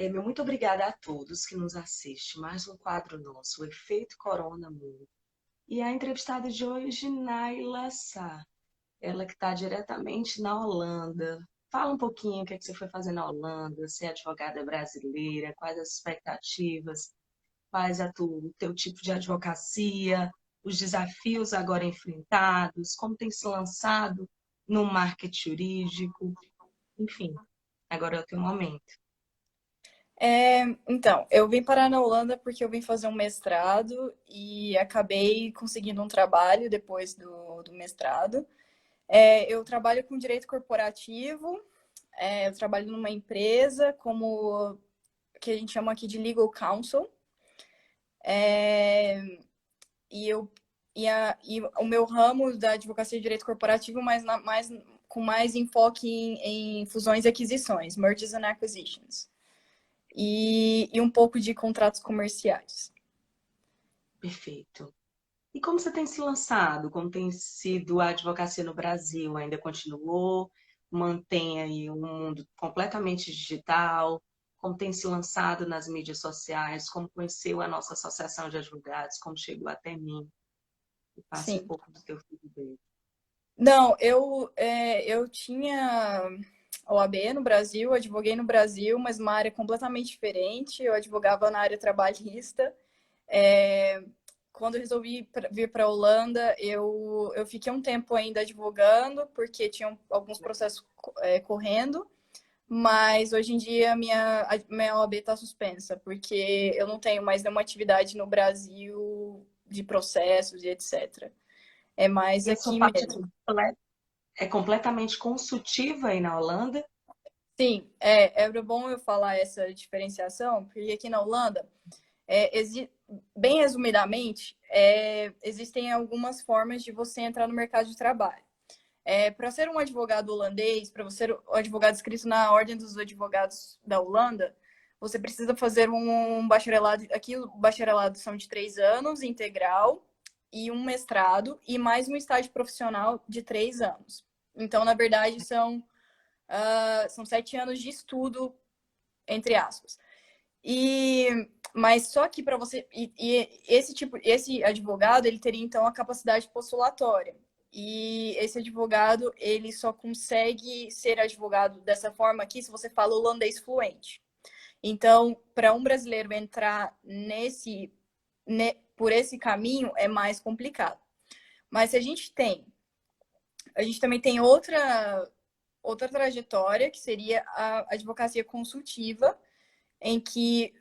Meu muito obrigada a todos que nos assistem. Mais um quadro nosso, o Efeito Corona Mundo. E a entrevistada de hoje, Naila Sá. Ela que está diretamente na Holanda. Fala um pouquinho o que é que você foi fazer na Holanda, você é advogada brasileira, quais as expectativas, quais o teu tipo de advocacia, os desafios agora enfrentados, como tem se lançado no marketing jurídico, enfim, agora é o teu momento. Então, eu vim parar na Holanda porque eu vim fazer um mestrado e acabei conseguindo um trabalho depois do mestrado. Eu trabalho com direito corporativo, eu trabalho numa empresa como que a gente chama aqui de legal counsel. É, e eu e o meu ramo da advocacia de direito corporativo, com mais enfoque em fusões e aquisições, mergers and acquisitions, e um pouco de contratos comerciais. Perfeito. E como você tem se lançado? Como tem sido a advocacia no Brasil? Ainda continuou? Mantém aí um mundo completamente digital? Como tem se lançado nas mídias sociais? Como conheceu a nossa associação de advogados? Como chegou até mim? E passe um Sim. pouco do teu feedback. Não, eu tinha OAB no Brasil, advoguei no Brasil, mas uma área completamente diferente. Eu advogava na área trabalhista. É, Quando eu resolvi vir para a Holanda, eu fiquei um tempo ainda advogando, porque tinham alguns processos correndo, mas hoje em dia a minha OAB está suspensa, porque eu não tenho mais nenhuma atividade no Brasil de processos e etc. É mais E a sua aqui parte mesmo. é completamente consultiva aí na Holanda? Sim, é bom eu falar essa diferenciação, porque aqui na Holanda, é, exi bem resumidamente, existem algumas formas de você entrar no mercado de trabalho. Para ser um advogado holandês, para você ser um advogado inscrito na Ordem dos Advogados da Holanda, você precisa fazer um bacharelado. Aqui, o bacharelado são de 3 anos, integral, e um mestrado, e mais um estágio profissional de 3 anos. Então, na verdade, são 7 anos de estudo, entre aspas. Mas só que para você. Esse advogado, ele teria então a capacidade postulatória. E esse advogado, ele só consegue ser advogado dessa forma aqui se você fala holandês fluente. Então, para um brasileiro entrar por esse caminho é mais complicado. Mas se a gente também tem outra trajetória, que seria a advocacia consultiva, em que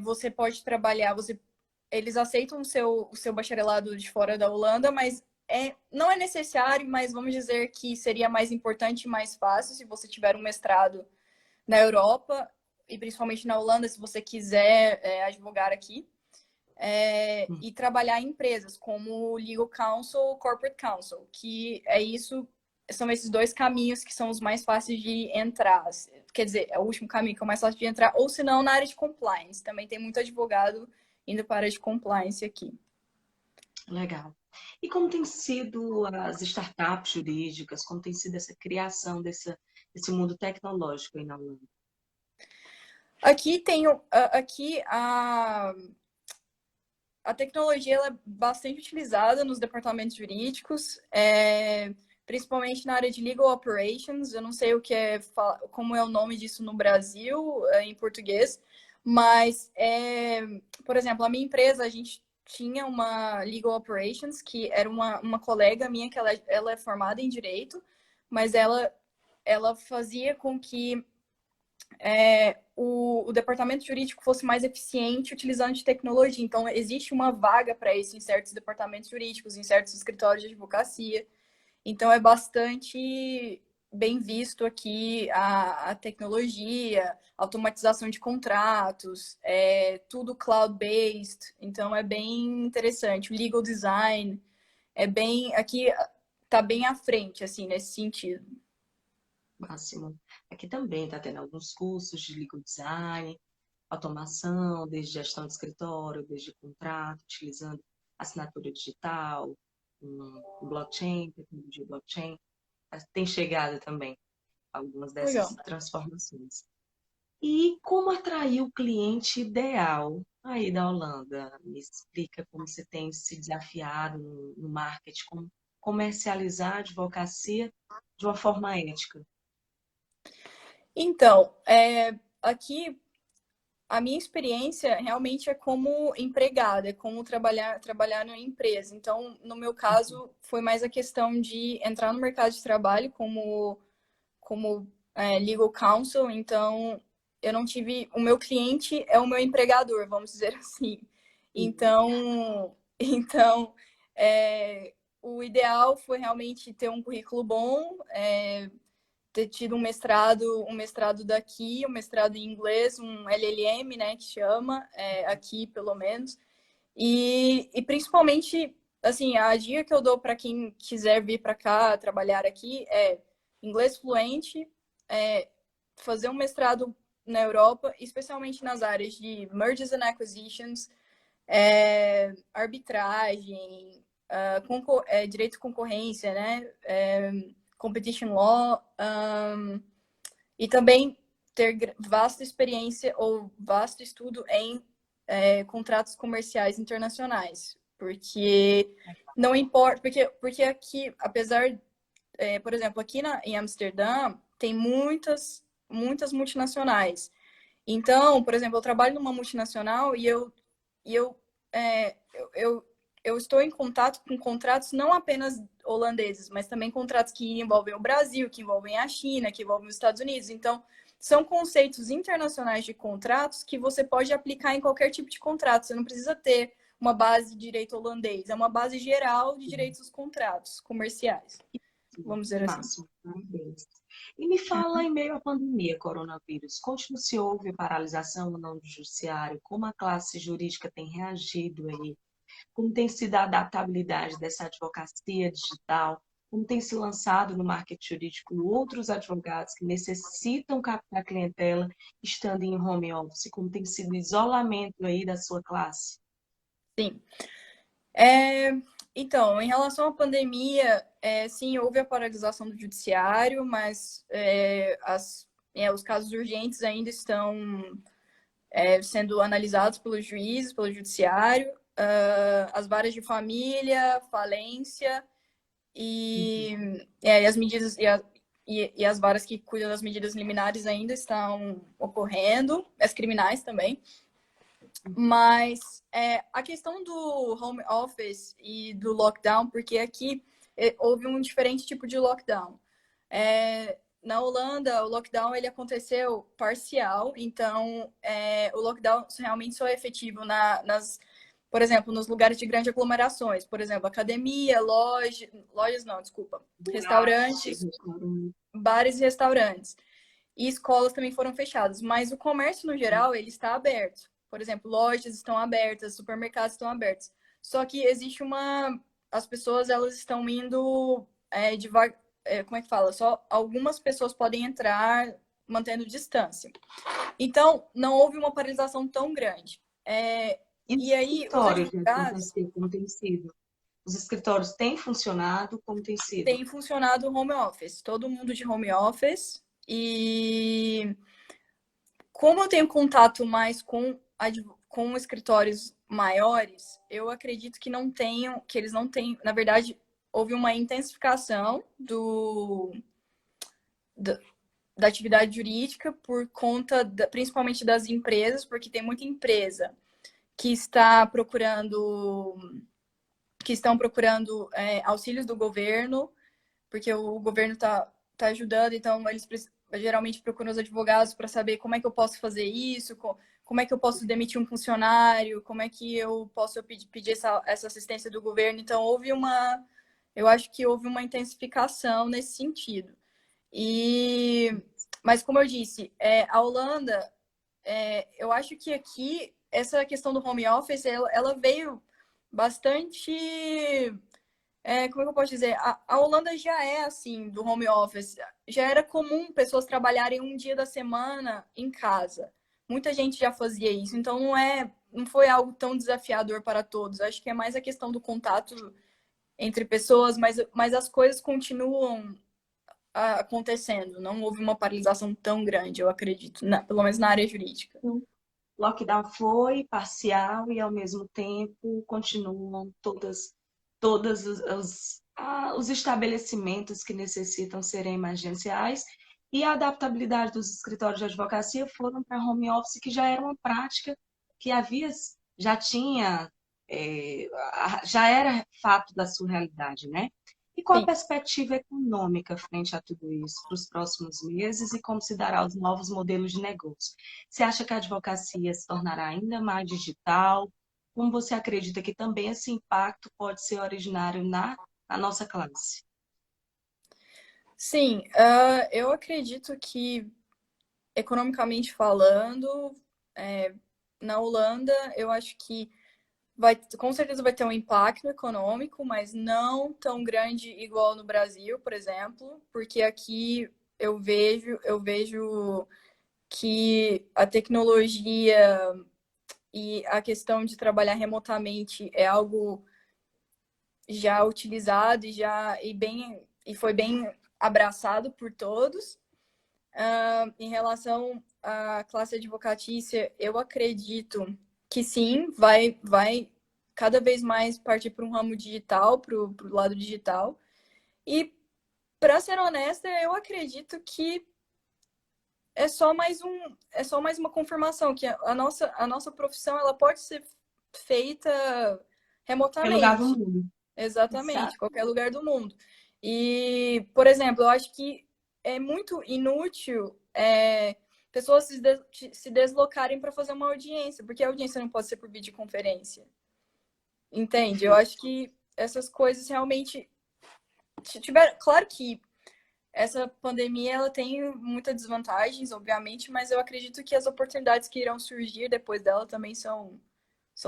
você pode trabalhar, eles aceitam o seu bacharelado de fora da Holanda, mas não é necessário, mas vamos dizer que seria mais importante e mais fácil se você tiver um mestrado na Europa, e principalmente na Holanda, se você quiser advogar aqui, e trabalhar em empresas como Legal Counsel, Corporate Counsel, que são esses dois caminhos que são os mais fáceis de entrar. Quer dizer, é o último caminho que é o mais fácil de entrar, ou se não, na área de compliance. Também tem muito advogado indo para a área de compliance aqui. Legal. E como tem sido as startups jurídicas? Como tem sido essa criação desse mundo tecnológico aí na Holanda? Aqui a tecnologia ela é bastante utilizada nos departamentos jurídicos, principalmente na área de legal operations. Eu não sei como é o nome disso no Brasil, em português, mas, por exemplo, a minha empresa, a gente tinha uma legal operations, que era uma colega minha, que ela é formada em direito, mas ela fazia com que o departamento jurídico fosse mais eficiente utilizando de tecnologia. Então, existe uma vaga para isso em certos departamentos jurídicos, em certos escritórios de advocacia. Então, é bastante bem visto aqui a tecnologia, automatização de contratos, tudo cloud-based. Então, é bem interessante. O legal design aqui está bem à frente, assim, nesse sentido. Máximo. Aqui também está tendo alguns cursos de legal design, automação, desde gestão de escritório, desde contrato, utilizando assinatura digital, blockchain, tecnologia blockchain. Tem chegado também algumas dessas Legal. transformações. E como atrair o cliente ideal aí da Holanda? Me explica como você tem se desafiado no marketing, como comercializar a advocacia de uma forma ética. Então, aqui a minha experiência realmente é como empregada, é como trabalhar numa empresa. Então, no meu caso, foi mais a questão de entrar no mercado de trabalho como legal counsel. Então, eu não tive. O meu cliente é o meu empregador, vamos dizer assim. Sim. Então, então é, o ideal foi realmente ter um currículo bom, ter tido um mestrado daqui, um mestrado em inglês, um LLM, né, que chama, aqui pelo menos. E principalmente, assim, a dica que eu dou para quem quiser vir para cá, trabalhar aqui, é inglês fluente, é, fazer um mestrado na Europa, especialmente nas áreas de mergers and acquisitions, arbitragem, direito de concorrência, né? Competition law, e também ter vasta experiência ou vasto estudo em contratos comerciais internacionais, porque não importa, porque aqui, apesar, por exemplo, em Amsterdã tem muitas multinacionais. Então, por exemplo, eu trabalho numa multinacional e eu estou em contato com contratos não apenas holandeses, mas também contratos que envolvem o Brasil, que envolvem a China, que envolvem os Estados Unidos. Então, são conceitos internacionais de contratos que você pode aplicar em qualquer tipo de contrato. Você não precisa ter uma base de direito holandês, é uma base geral de direitos dos contratos comerciais, vamos Que dizer assim. máximo, parabéns. E me fala, em meio à pandemia, coronavírus, conte se houve paralisação ou não do judiciário, como a classe jurídica tem reagido aí, como tem sido a adaptabilidade dessa advocacia digital, como tem se lançado no marketing jurídico outros advogados que necessitam captar clientela estando em home office, como tem sido o isolamento aí da sua classe. Sim. É, então, em relação à pandemia, sim, houve a paralisação do judiciário, mas os casos urgentes ainda estão sendo analisados pelos juízes, pelo judiciário, as varas de família, falência e as medidas e as varas que cuidam das medidas liminares ainda estão ocorrendo, as criminais também. Mas a questão do home office e do lockdown, porque aqui houve um diferente tipo de lockdown. Na Holanda, o lockdown ele aconteceu parcial, então o lockdown realmente só é efetivo por exemplo, nos lugares de grandes aglomerações, por exemplo, academia, lojas não, desculpa, Arte, restaurantes, restaurante. bares e restaurantes. E escolas também foram fechadas, mas o comércio no geral ele está aberto. Por exemplo, lojas estão abertas, supermercados estão abertos. Só que existe as pessoas elas estão indo devagar, como é que fala? Só algumas pessoas podem entrar mantendo distância. Então, não houve uma paralisação tão grande. E os E aí, os escritórios de advogados advocacia, como tem sido? Os escritórios têm funcionado, como tem sido? têm funcionado home office, todo mundo de home office. E como eu tenho contato mais com escritórios maiores, eu acredito que eles não tenham, na verdade, houve uma intensificação da, da atividade jurídica por conta, principalmente das empresas, porque tem muita empresa que está procurando, que estão procurando auxílios do governo, porque o governo tá ajudando, então eles geralmente procuram os advogados para saber como é que eu posso fazer isso, como é que eu posso demitir um funcionário, como é que eu posso pedir essa assistência do governo. Então, eu acho que houve uma intensificação nesse sentido. Mas, como eu disse, a Holanda, eu acho que aqui, essa questão do home office, ela veio bastante como é que eu posso dizer? A Holanda já é assim, do home office. Já era comum pessoas trabalharem um dia da semana em casa. Muita gente já fazia isso, então não foi algo tão desafiador para todos. Acho que é mais a questão do contato entre pessoas, mas as coisas continuam acontecendo. Não houve uma paralisação tão grande, eu acredito, pelo menos na área jurídica. O lockdown foi parcial e, ao mesmo tempo, continuam todas os estabelecimentos que necessitam serem emergenciais e a adaptabilidade dos escritórios de advocacia foram para home office, que já era uma prática que já tinha, já era fato da sua realidade, né? E qual a Sim. perspectiva econômica frente a tudo isso para os próximos meses e como se dará os novos modelos de negócio? Você acha que a advocacia se tornará ainda mais digital? Como você acredita que também esse impacto pode ser originário na nossa classe? Sim, eu acredito que, economicamente falando, na Holanda, eu acho que com certeza vai ter um impacto econômico, mas não tão grande igual no Brasil, por exemplo, porque aqui eu vejo que a tecnologia e a questão de trabalhar remotamente é algo já utilizado e foi bem abraçado por todos. Em relação à classe advocatícia, eu acredito que sim, vai cada vez mais partir para um ramo digital, para o lado digital. E, para ser honesta, eu acredito que é só mais uma confirmação que a nossa profissão ela pode ser feita Em lugar do remotamente. mundo. Exatamente, Exato. qualquer lugar do mundo. E, por exemplo, eu acho que é muito inútil pessoas se deslocarem para fazer uma audiência, porque a audiência não pode ser por videoconferência. Entende? Eu acho Perfeito. que essas coisas realmente tiveram. Claro que essa pandemia ela tem muitas desvantagens, obviamente, mas eu acredito que as oportunidades que irão surgir depois dela também são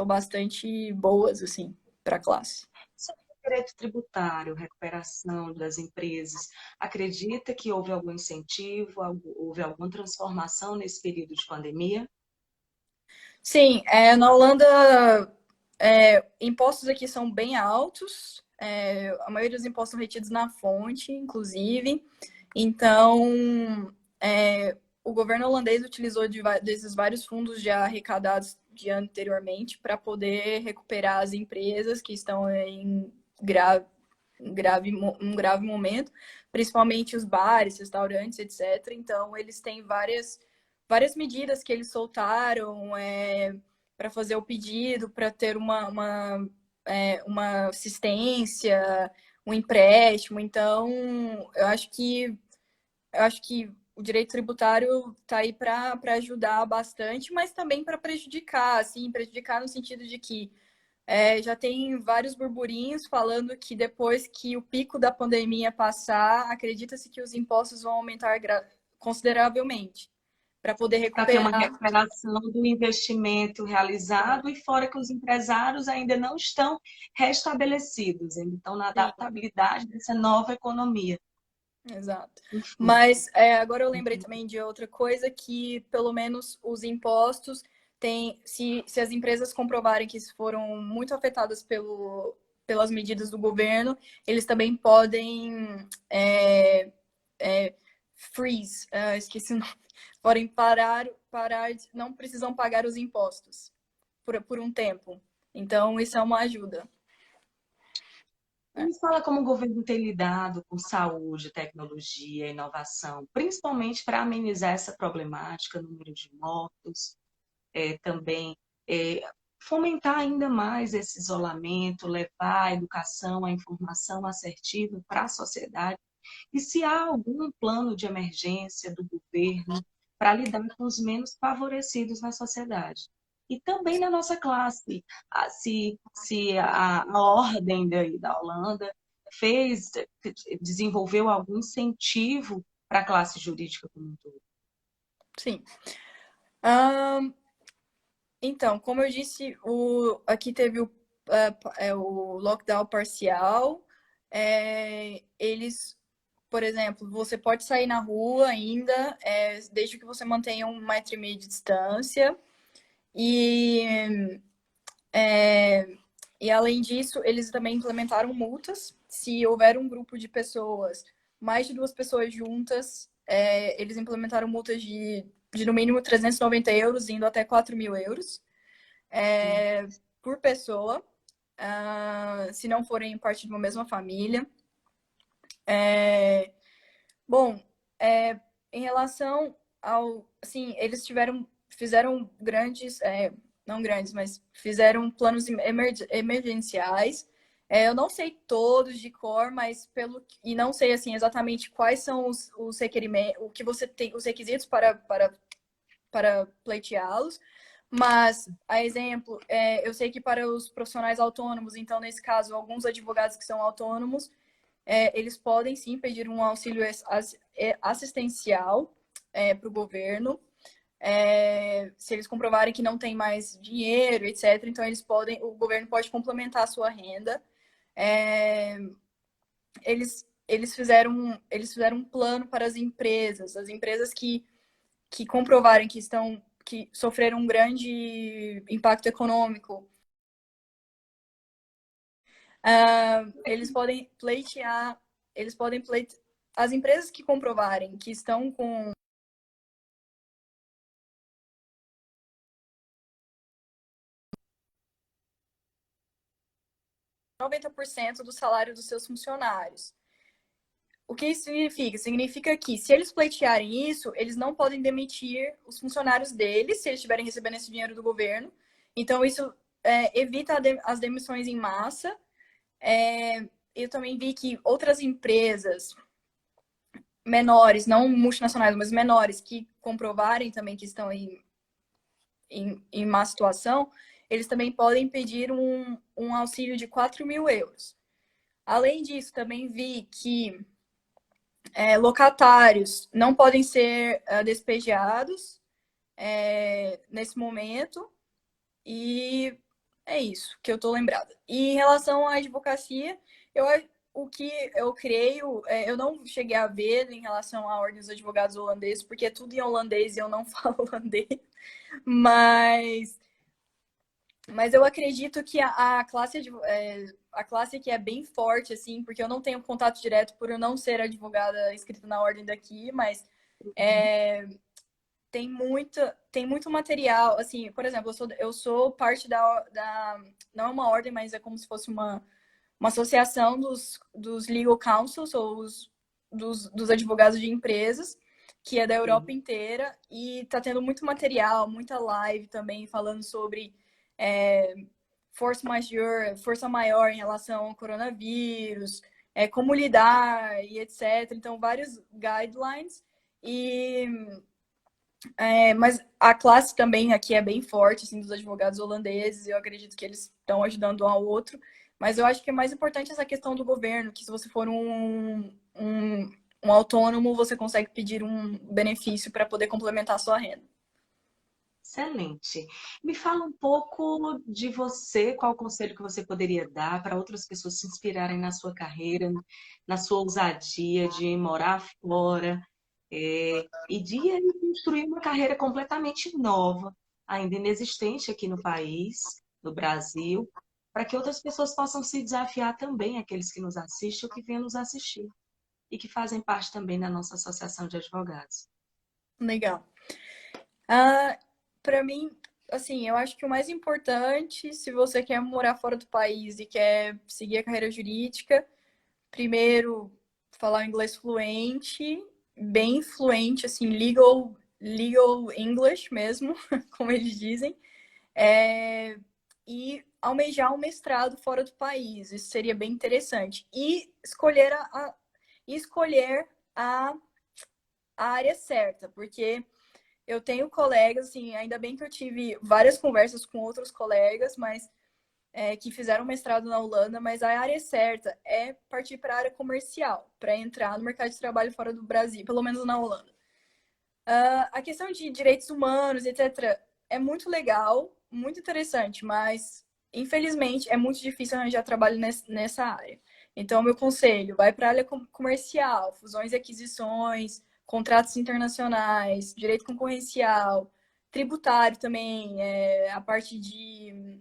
bastante boas, assim, para a classe. Sobre o direito tributário, recuperação das empresas, acredita que houve algum incentivo, houve alguma transformação nesse período de pandemia? Sim, na Holanda, impostos aqui são bem altos. A maioria dos impostos são retidos na fonte, inclusive. Então, o governo holandês utilizou desses vários fundos já arrecadados de anteriormente para poder recuperar as empresas que estão em um grave momento, principalmente os bares, restaurantes, etc. Então, eles têm várias medidas que eles soltaram para fazer o pedido, para ter uma assistência, um empréstimo. Então, eu acho que o direito tributário está aí para ajudar bastante, mas também para prejudicar, assim, prejudicar no sentido de que já tem vários burburinhos falando que depois que o pico da pandemia passar, acredita-se que os impostos vão aumentar consideravelmente para poder Para ter uma recuperar. recuperação do investimento realizado e fora que os empresários ainda não estão restabelecidos, ainda estão na Sim, adaptabilidade dessa nova economia. exato. Enfim, Mas agora eu lembrei também de outra coisa que pelo menos os impostos têm, se as empresas comprovarem que foram muito afetadas pelas medidas do governo, eles também podem freeze, esqueci o nome, podem parar, não precisam pagar os impostos por um tempo. Então, isso é uma ajuda. me fala como o governo tem lidado com saúde, tecnologia, inovação, principalmente para amenizar essa problemática, número de mortos, também fomentar ainda mais esse isolamento, levar a educação, a informação assertiva para a sociedade. E se há algum plano de emergência do governo para lidar com os menos favorecidos na sociedade. E também na nossa classe, se a ordem da Holanda desenvolveu algum incentivo para a classe jurídica como um todo. Sim. Então, como eu disse, aqui teve o lockdown parcial. Eles, por exemplo, você pode sair na rua ainda, desde que você mantenha 1,5 m de distância. E, e além disso, eles também implementaram multas. Se houver um grupo de pessoas mais de 2 pessoas juntas, eles implementaram multas de no mínimo 390 euros, indo até 4.000 euros por pessoa, se não forem parte de uma mesma família. Bom, em relação ao... Assim, eles fizeram grandes... não grandes, mas fizeram planos emergenciais. Eu não sei todos de cor, mas e não sei assim exatamente quais são os requerimentos, o que você tem, os requisitos para pleiteá-los. Mas, a exemplo, eu sei que para os profissionais autônomos, então, nesse caso, alguns advogados que são autônomos, eles podem sim pedir um auxílio assistencial para o governo. Se eles comprovarem que não tem mais dinheiro, etc., então o governo pode complementar a sua renda. Eles fizeram um plano para as empresas que comprovarem que sofreram um grande impacto econômico. Eles podem pleitear, as empresas que comprovarem que estão com 90% do salário dos seus funcionários. O que isso significa? Significa que, se eles pleitearem isso, eles não podem demitir os funcionários deles, se eles estiverem recebendo esse dinheiro do governo. Então, isso evita as demissões em massa. Eu também vi que outras empresas menores, não multinacionais, mas menores, que comprovarem também que estão em má situação, eles também podem pedir um auxílio de 4.000 euros. Além disso, também vi que locatários não podem ser despejados nesse momento. E é isso que eu estou lembrada. E em relação à advocacia, o que eu creio, eu não cheguei a ver em relação à Ordem dos Advogados Holandeses, porque é tudo em holandês e eu não falo holandês, mas eu acredito que a classe aqui é bem forte, assim, porque eu não tenho contato direto por eu não ser advogada inscrita na ordem daqui, mas tem muito material, assim, por exemplo, eu sou parte não é uma ordem, mas é como se fosse uma associação dos legal counsels, ou dos advogados de empresas, que é da Europa inteira, e tá tendo muito material, muita live também, falando sobre força maior em relação ao coronavírus, como lidar e etc. Então, vários guidelines. Mas a classe também aqui é bem forte, assim, dos advogados holandeses. Eu acredito que eles estão ajudando um ao outro. Mas eu acho que é mais importante essa questão do governo, que se você for um autônomo, você consegue pedir um benefício para poder complementar a sua renda. Excelente. Me fala um pouco de você, qual o conselho que você poderia dar para outras pessoas se inspirarem na sua carreira, na sua ousadia de morar fora, e de aí construir uma carreira completamente nova, ainda inexistente aqui no país, no Brasil, para que outras pessoas possam se desafiar também, aqueles que nos assistem ou que venham nos assistir, e que fazem parte também da nossa associação de advogados. Legal. Para mim, assim, eu acho que o mais importante, se você quer morar fora do país e quer seguir a carreira jurídica, primeiro, falar inglês fluente, bem fluente, assim, legal English mesmo, como eles dizem, e almejar um mestrado fora do país. Isso seria bem interessante. E escolher a área certa, porque eu tenho colegas, assim, ainda bem que eu tive várias conversas com outros colegas, mas que fizeram mestrado na Holanda, mas a área certa é partir para a área comercial, para entrar no mercado de trabalho fora do Brasil, pelo menos na Holanda. A questão de direitos humanos, etc., é muito legal, muito interessante, mas infelizmente é muito difícil arranjar trabalho nessa área. Então, meu conselho, vai para a área comercial, fusões e aquisições, contratos internacionais, direito concorrencial, tributário também, a parte de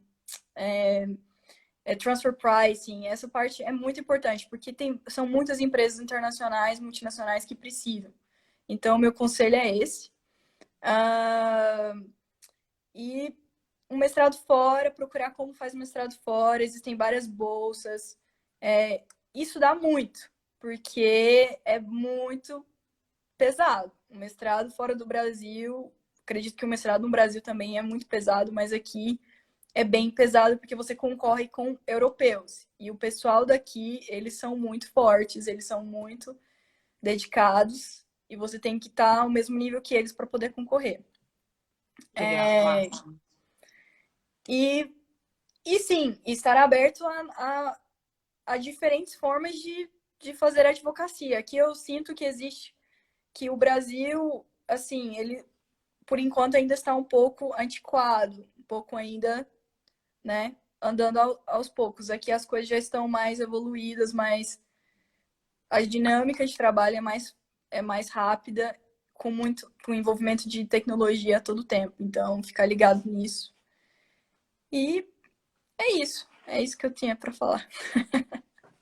transfer pricing, essa parte é muito importante, porque são muitas empresas internacionais, multinacionais que precisam. Então, meu conselho é esse. E um mestrado fora, procurar como faz um mestrado fora, existem várias bolsas. Isso dá muito, porque é muito pesado. Um mestrado fora do Brasil, acredito que o mestrado no Brasil também é muito pesado, mas aqui é bem pesado porque você concorre com europeus. E o pessoal daqui, eles são muito fortes, eles são muito dedicados e você tem que estar ao mesmo nível que eles para poder concorrer. Legal, massa. E, e sim, estar aberto a diferentes formas de fazer advocacia. Aqui eu sinto que existe, que o Brasil, assim, ele, por enquanto, ainda está um pouco antiquado, um pouco ainda, né, andando aos poucos. Aqui as coisas já estão mais evoluídas, mais a dinâmica de trabalho é mais rápida, com envolvimento de tecnologia a todo tempo. Então, ficar ligado nisso. E é isso que eu tinha para falar.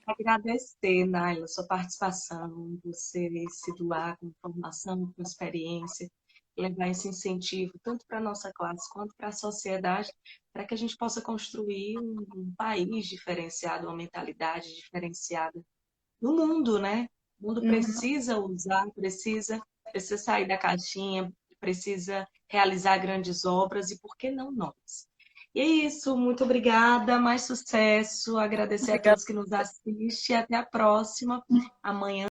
Agradecer, Naila, sua participação, você se doar com informação, com experiência, levar esse incentivo tanto para a nossa classe quanto para a sociedade, para que a gente possa construir um país diferenciado, uma mentalidade diferenciada no mundo, né? O mundo Uhum. precisa usar, precisa sair da caixinha, precisa realizar grandes obras e por que não nós? E é isso, muito obrigada, mais sucesso, agradecer a Obrigada. todos que nos assistem e até a próxima. Amanhã